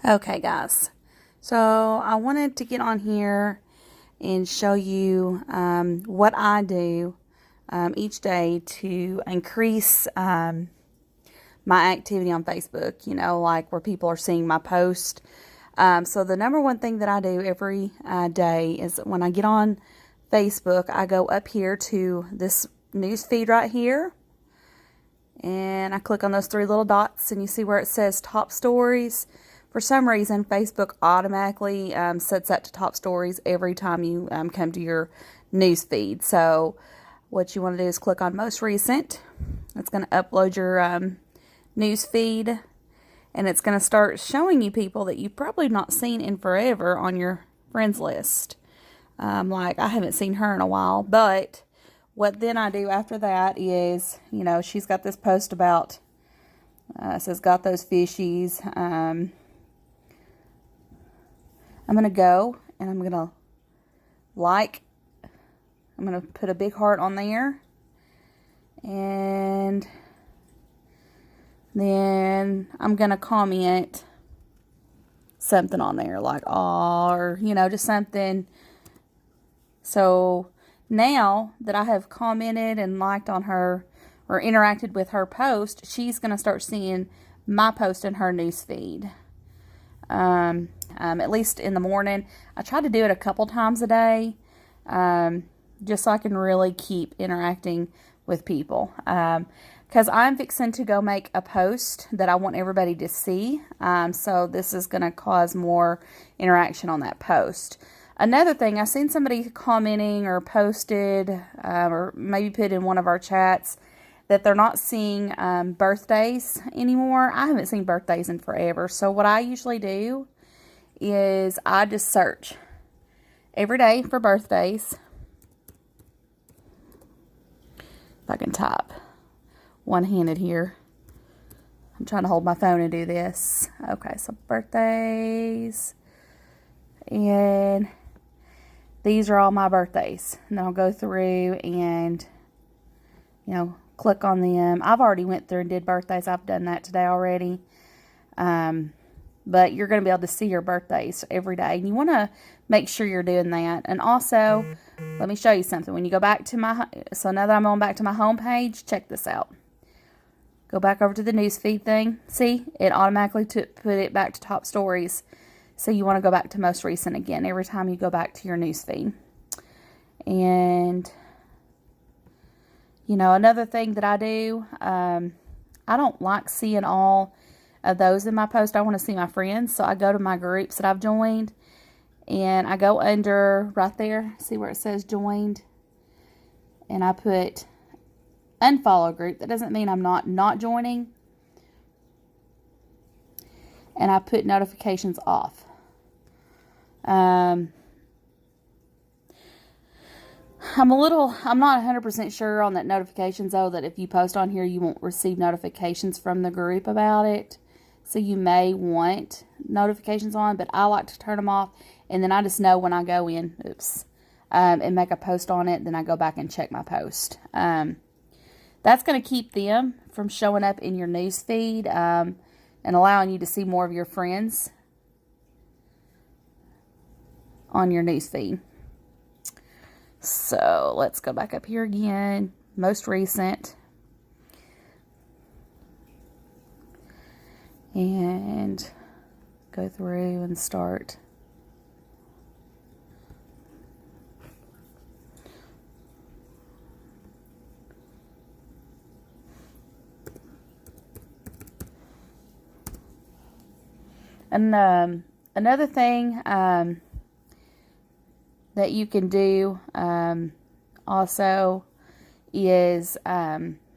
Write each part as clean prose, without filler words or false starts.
Okay, guys. So I wanted to get on here and show you what I do each day to increase my activity on Facebook, like where people are seeing my post. So the number one thing that I do every day is when I get on Facebook, I go up here to this news feed right here. And I click on those three little dots and you see where it says top stories. For some reason, Facebook automatically sets that to top stories every time you come to your news feed. So what you want to do is click on most recent. It's going to upload your news feed, and it's going to start showing you people that you've probably not seen in forever on your friends list. Like I haven't seen her in a while, but what then I do after that is, she's got this post about, says got those fishies. I'm going to go and I'm going to I'm going to put a big heart on there. And then I'm going to comment something on there like, or, just something. So now that I have commented and liked on her or interacted with her post, she's going to start seeing my post in her news feed. At least in the morning. I try to do it a couple times a day, just so I can really keep interacting with people. Because I'm fixing to go make a post that I want everybody to see. So this is going to cause more interaction on that post. Another thing, I've seen somebody commenting or posted, or maybe put in one of our chats, that they're not seeing birthdays anymore. I haven't seen birthdays in forever. So what I usually do is I just search every day for birthdays. If I can type one-handed here. I'm trying to hold my phone and do this. Okay, so birthdays. And these are all my birthdays. And then I'll go through and, click on them. I've already went through and did birthdays. I've done that today already. But you're going to be able to see your birthdays every day. And you want to make sure you're doing that. And also, let me show you something. When you go back to so now that I'm on back to my home page, check this out. Go back over to the newsfeed thing. See, it automatically put it back to top stories. So you want to go back to most recent again every time you go back to your newsfeed. And another thing that I do, I don't like seeing all of those in my post. I want to see my friends. So I go to my groups that I've joined. And I go under right there. See where it says joined. And I put unfollow group. That doesn't mean I'm not joining. And I put notifications off. I'm not 100% sure on that notifications, though, that if you post on here, you won't receive notifications from the group about it. So you may want notifications on, but I like to turn them off. And then I just know when I go in, and make a post on it, then I go back and check my post. That's going to keep them from showing up in your news feed, and allowing you to see more of your friends on your news feed. So let's go back up here again. Most recent. And go through and start. And another thing that you can do also is for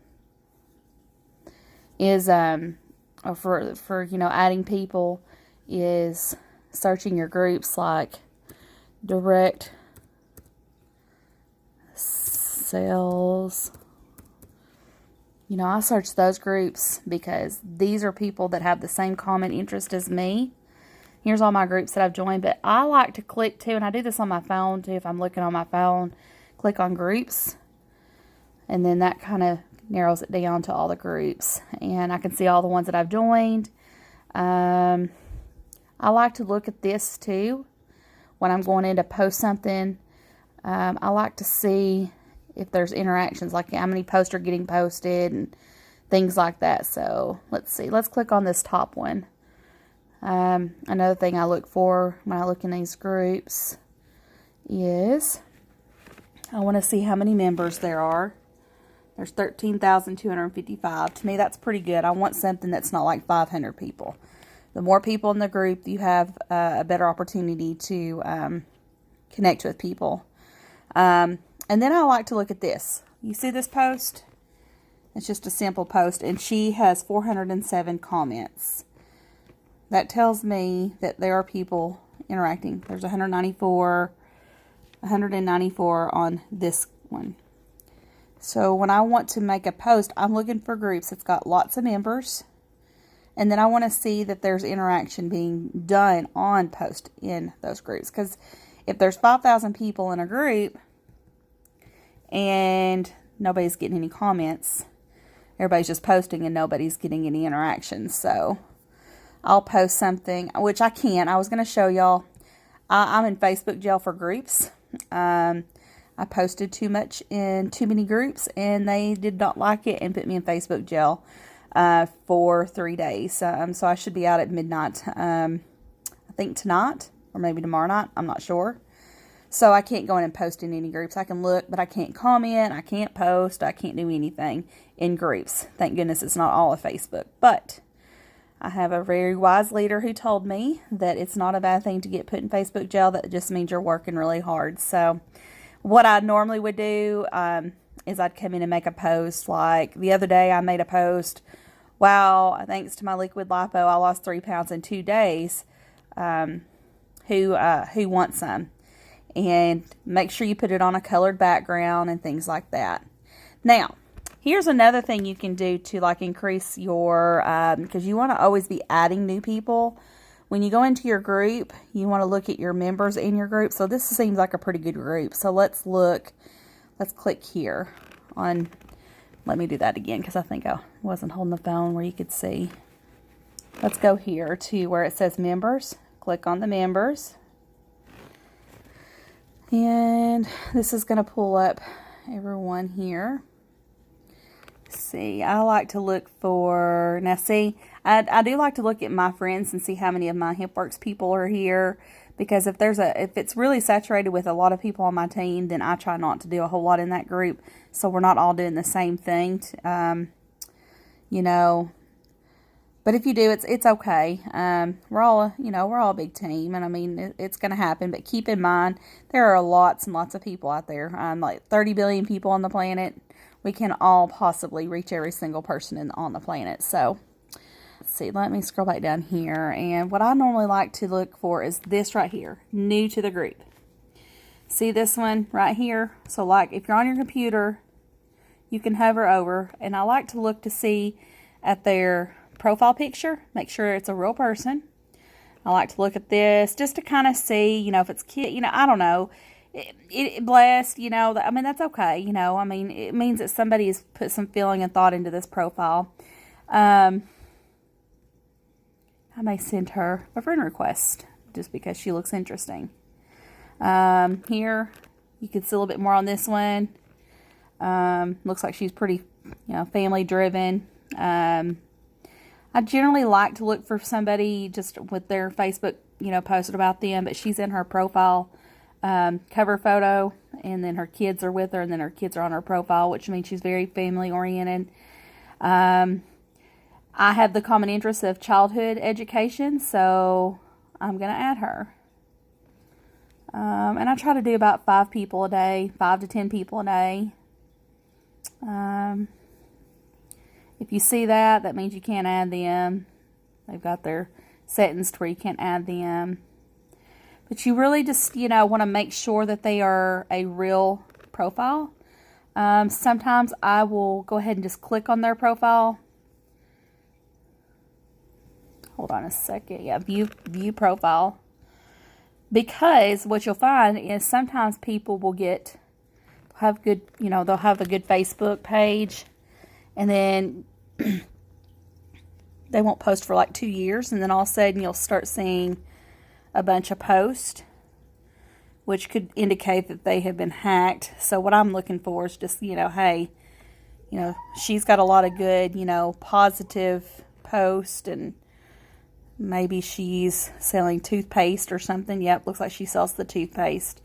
adding people, is searching your groups like direct sales. I search those groups because these are people that have the same common interest as me. Here's all my groups that I've joined, but I like to click too, and I do this on my phone too. If I'm looking on my phone, click on groups, and then that kind of narrows it down to all the groups, and I can see all the ones that I've joined. I like to look at this too when I'm going in to post something. I like to see if there's interactions, like how many posts are getting posted and things like that. So let's see. Let's click on this top one. Another thing I look for when I look in these groups is I want to see how many members there are. There's 13,255. To me, that's pretty good. I want something that's not like 500 people. The more people in the group, you have a better opportunity to connect with people. And then I like to look at this. You see this post? It's just a simple post, and she has 407 comments. That tells me that there are people interacting. There's 194 on this one. So when I want to make a post, I'm looking for groups that's got lots of members. And then I want to see that there's interaction being done on post in those groups. Because if there's 5,000 people in a group and nobody's getting any comments, everybody's just posting and nobody's getting any interactions. So I'll post something, which I can't. I was going to show y'all. I'm in Facebook jail for groups. I posted too much in too many groups, and they did not like it and put me in Facebook jail for 3 days. So I should be out at midnight, I think tonight, or maybe tomorrow night. I'm not sure. So I can't go in and post in any groups. I can look, but I can't comment. I can't post. I can't do anything in groups. Thank goodness it's not all of Facebook. But I have a very wise leader who told me that it's not a bad thing to get put in Facebook jail. That just means you're working really hard. So what I normally would do is I'd come in and make a post. Like the other day I made a post. Wow, thanks to my liquid lipo, I lost 3 pounds in 2 days. Who wants some? And make sure you put it on a colored background and things like that. Now, here's another thing you can do to like increase your, because you want to always be adding new people. When you go into your group, you want to look at your members in your group. So this seems like a pretty good group. So let's look, let's click here on, let me do that again because I think I wasn't holding the phone where you could see. Let's go here to where it says members. Click on the members. And this is going to pull up everyone here. See, I like to look for, now see, I do like to look at my friends and see how many of my HempWorks people are here, because if it's really saturated with a lot of people on my team, then I try not to do a whole lot in that group, so we're not all doing the same thing, you know. But if you do, it's okay. We're all a big team, and I mean, it's going to happen. But keep in mind, there are lots and lots of people out there. Like 30 billion people on the planet. We can all possibly reach every single person on the planet. So, let's see. Let me scroll back down here. And what I normally like to look for is this right here, new to the group. See this one right here? So, like, if you're on your computer, you can hover over. And I like to look to see at their profile picture, make sure it's a real person. I like to look at this just to kind of see, you know, if it's kid, you know, I don't know, blessed, you know, I mean, that's okay, you know, I mean, it means that somebody has put some feeling and thought into this profile. I may send her a friend request just because she looks interesting. Here, you can see a little bit more on this one. Looks like she's pretty, you know, family driven. I generally like to look for somebody just with their Facebook, you know, posted about them, but she's in her profile cover photo, and then her kids are with her, and then her kids are on her profile, which means she's very family oriented. I have the common interest of childhood education, so I'm going to add her. And I try to do about 5 people a day, 5 to 10 people a day. If you see that, that means you can't add them. They've got their settings to where you can't add them. But you really just, you know, want to make sure that they are a real profile. Sometimes I will go ahead and just click on their profile. Hold on a second. Yeah, view profile. Because what you'll find is sometimes people will have good, you know, they'll have a good Facebook page. And then they won't post for like 2 years, and then all of a sudden you'll start seeing a bunch of posts, which could indicate that they have been hacked. So what I'm looking for is just, hey, she's got a lot of good, positive posts, and maybe she's selling toothpaste or something. Yep, looks like she sells the toothpaste.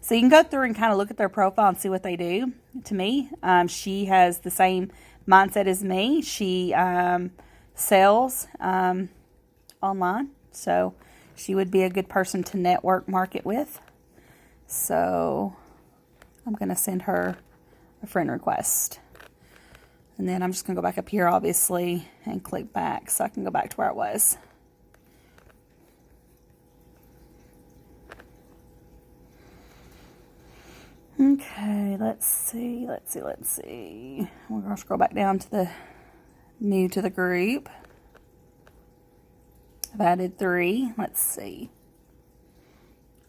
So you can go through and kind of look at their profile and see what they do. To me, she has the same mindset as me. She sells online, so she would be a good person to network market with. So I'm going to send her a friend request. And then I'm just going to go back up here, obviously, and click back so I can go back to where it was. Okay, let's see. We're going to scroll back down to the new to the group. I've added 3. Let's see.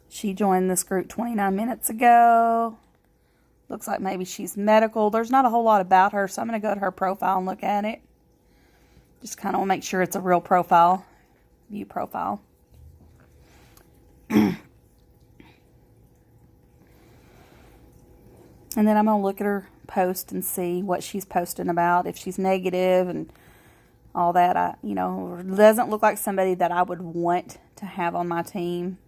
She joined this group 29 minutes ago. Looks like maybe she's medical. There's not a whole lot about her, so I'm going to go to her profile and look at it. Just kind of make sure it's a real profile. View profile. And then I'm going to look at her post and see what she's posting about. If she's negative and all that, doesn't look like somebody that I would want to have on my team.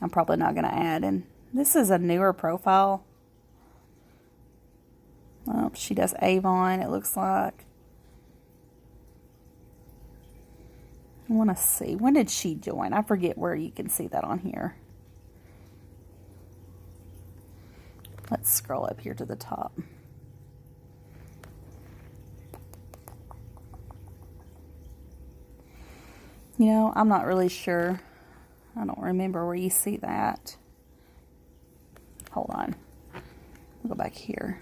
I'm probably not going to add. And this is a newer profile. Oh, she does Avon, it looks like. I want to see. When did she join? I forget where you can see that on here. Let's scroll up here to the top. I'm not really sure. I don't remember where you see that. Hold on. I'll go back here.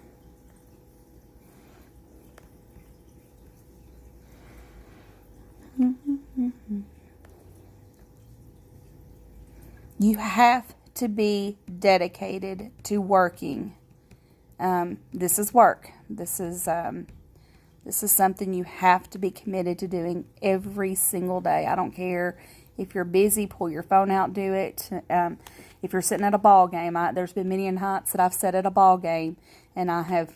You have to be dedicated to working. This is work. This is something you have to be committed to doing every single day. I don't care if you're busy, pull your phone out, do it. If you're sitting at a ball game, there's been many nights that I've sat at a ball game and I have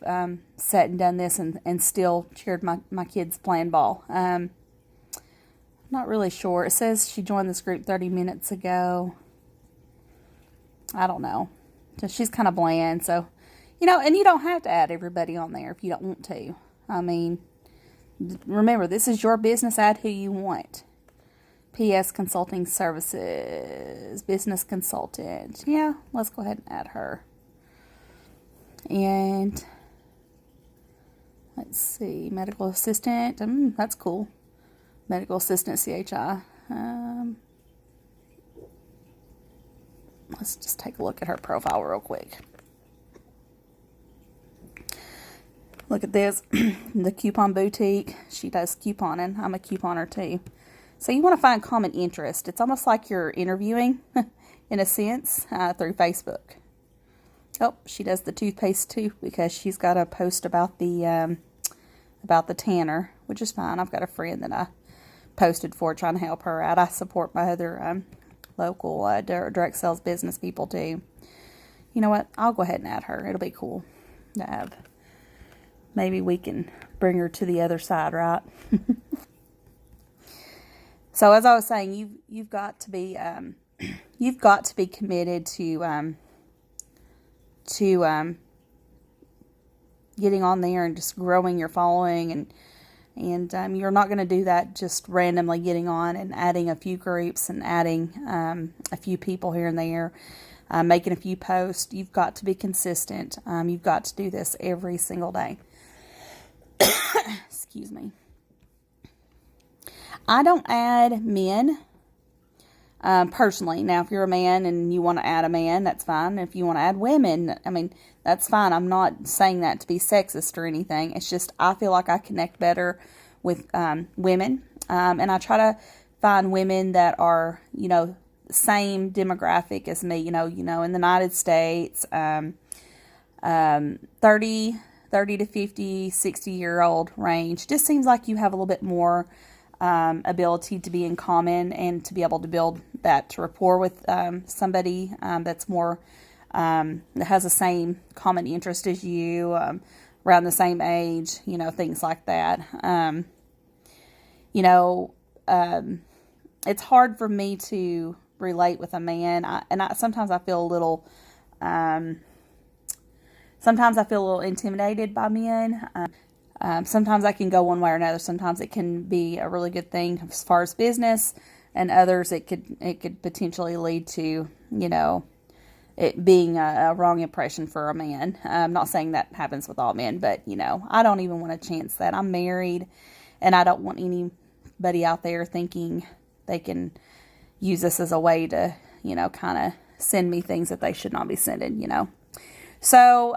sat and done this and still cheered my kids playing ball. Not really sure. It says she joined this group 30 minutes ago. I don't know. So she's kind of bland. So, and you don't have to add everybody on there if you don't want to. I mean, remember, this is your business. Add who you want. PS Consulting Services, business consultant. Yeah, let's go ahead and add her. And let's see, medical assistant. That's cool. Medical assistant, CHI. Let's just take a look at her profile real quick. Look at this, the Coupon Boutique. She does couponing. I'm a couponer too. So you want to find common interest. It's almost like you're interviewing, in a sense, through Facebook. Oh, she does the toothpaste too because she's got a post about the tanner, which is fine. I've got a friend that I posted for trying to help her out. I support my other local direct sales business people too. You know what? I'll go ahead and add her. It'll be cool to have. Maybe we can bring her to the other side, right? So as I was saying, you've got to be committed to getting on there and just growing your following, and you're not going to do that just randomly getting on and adding a few groups and adding a few people here and there, making a few posts. You've got to be consistent. You've got to do this every single day. Excuse me. I don't add men personally. Now, if you're a man and you want to add a man, that's fine. If you want to add women, that's fine. I'm not saying that to be sexist or anything. It's just I feel like I connect better with women. And I try to find women that are, same demographic as me, in the United States, 30 30 to 50, 60-year-old range. Just seems like you have a little bit more ability to be in common and to be able to build that rapport with somebody that's more, that has the same common interest as you, around the same age, things like that. It's hard for me to relate with a man, sometimes I feel a little, intimidated by men. Sometimes I can go one way or another. Sometimes it can be a really good thing as far as business, and others it could potentially lead to, it being a wrong impression for a man. I'm not saying that happens with all men, but, I don't even want to chance that. I'm married, and I don't want anybody out there thinking they can use this as a way to, kind of send me things that they should not be sending, So,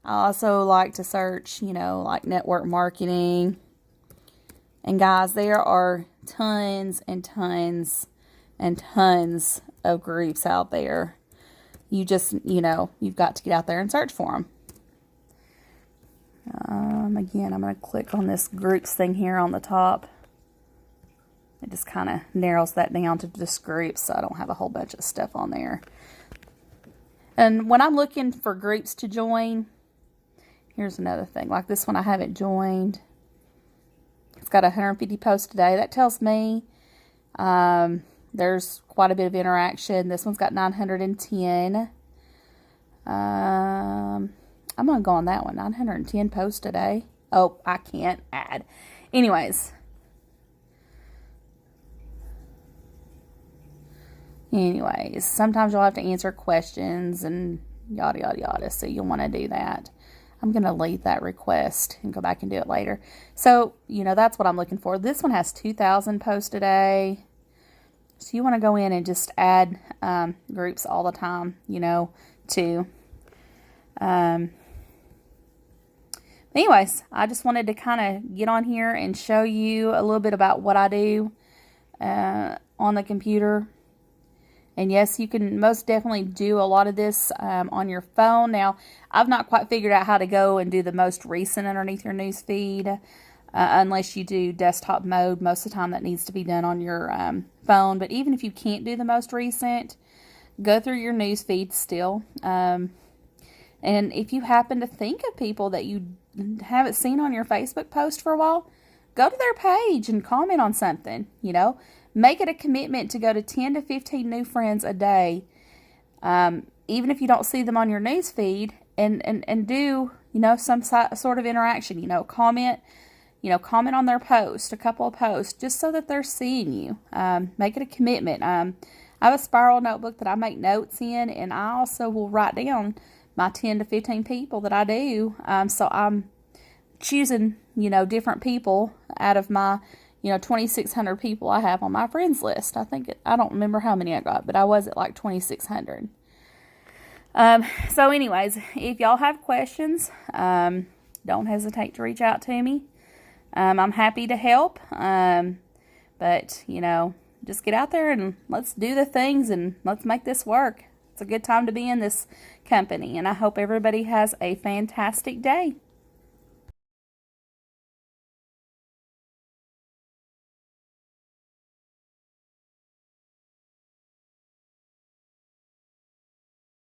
I also like to search, like network marketing. And guys, there are tons and tons and tons of groups out there. You just, you've got to get out there and search for them. Again, I'm going to click on this groups thing here on the top. It just kind of narrows that down to just groups, so I don't have a whole bunch of stuff on there. And when I'm looking for groups to join, here's another thing. Like this one I haven't joined. It's got 150 posts today. That tells me there's quite a bit of interaction. This one's got 910. I'm going to go on that one. 910 posts today. Oh, I can't add. Anyways, sometimes you'll have to answer questions and yada, yada, yada. So you'll want to do that. I'm going to delete that request and go back and do it later. So, that's what I'm looking for. This one has 2,000 posts today. So you want to go in and just add groups all the time, too. Anyways, I just wanted to kind of get on here and show you a little bit about what I do on the computer. And yes, you can most definitely do a lot of this on your phone. Now, I've not quite figured out how to go and do the most recent underneath your news feed, unless you do desktop mode. Most of the time that needs to be done on your phone. But even if you can't do the most recent, go through your news feed still. And if you happen to think of people that you haven't seen on your Facebook post for a while, go to their page and comment on something, Make it a commitment to go to 10 to 15 new friends a day, even if you don't see them on your news feed, and do, some sort of interaction, comment on their post, a couple of posts, just so that they're seeing you. Make it a commitment. I have a spiral notebook that I make notes in, and I also will write down my 10 to 15 people that I do. So I'm choosing, different people out of my 2,600 people I have on my friends list. I don't remember how many I got, but I was at like 2,600. So anyways, if y'all have questions, don't hesitate to reach out to me. I'm happy to help. But, just get out there and let's do the things and let's make this work. It's a good time to be in this company, and I hope everybody has a fantastic day.